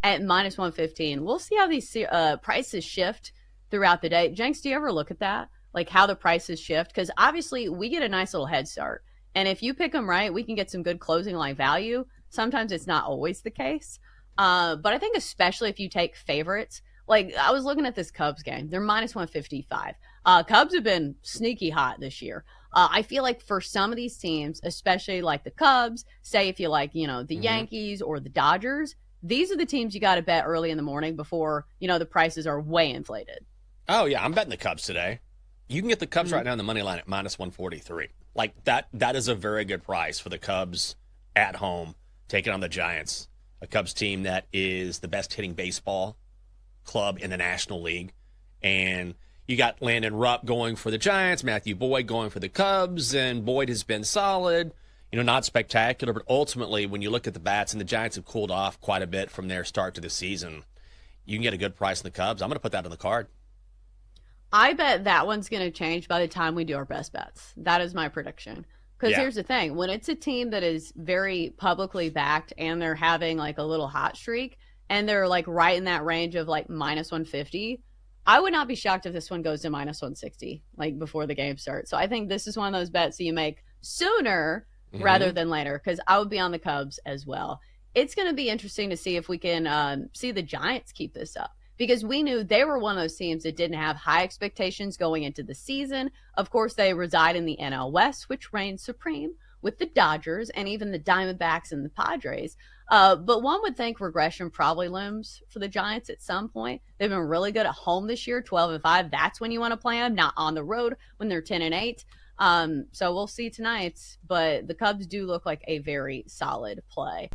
at minus 115. We'll see how these prices shift throughout the day. Jenks, do you ever look at that? Like how the prices shift? Because obviously we get a nice little head start. And if you pick them right, we can get some good closing line value. Sometimes it's not always the case. But I think especially if you take favorites, like I was looking at this Cubs game, they're minus 155. Cubs have been sneaky hot this year. I feel like for some of these teams, especially like the Cubs, say if you like, the Yankees or the Dodgers, these are the teams you got to bet early in the morning before, the prices are way inflated. Oh, yeah, I'm betting the Cubs today. You can get the Cubs right now in the money line at minus 143. Like, that is a very good price for the Cubs at home, taking on the Giants, a Cubs team that is the best hitting baseball club in the National League. And you got Landon Rupp going for the Giants, Matthew Boyd going for the Cubs, and Boyd has been solid. Not spectacular, but ultimately, when you look at the bats, and the Giants have cooled off quite a bit from their start to the season, you can get a good price in the Cubs. I'm going to put that on the card. I bet that one's going to change by the time we do our best bets. That is my prediction. Because here's the thing. When it's a team that is very publicly backed and they're having like a little hot streak and they're like right in that range of like minus 150, I would not be shocked if this one goes to minus 160 like before the game starts. So I think this is one of those bets that you make sooner rather than later, because I would be on the Cubs as well. It's going to be interesting to see if we can see the Giants keep this up, because we knew they were one of those teams that didn't have high expectations going into the season. Of course, they reside in the NL West, which reigns supreme with the Dodgers and even the Diamondbacks and the Padres. But one would think regression probably looms for the Giants at some point. They've been really good at home this year, 12-5. That's when you want to play them, not on the road when they're 10-8. So we'll see tonight, but the Cubs do look like a very solid play.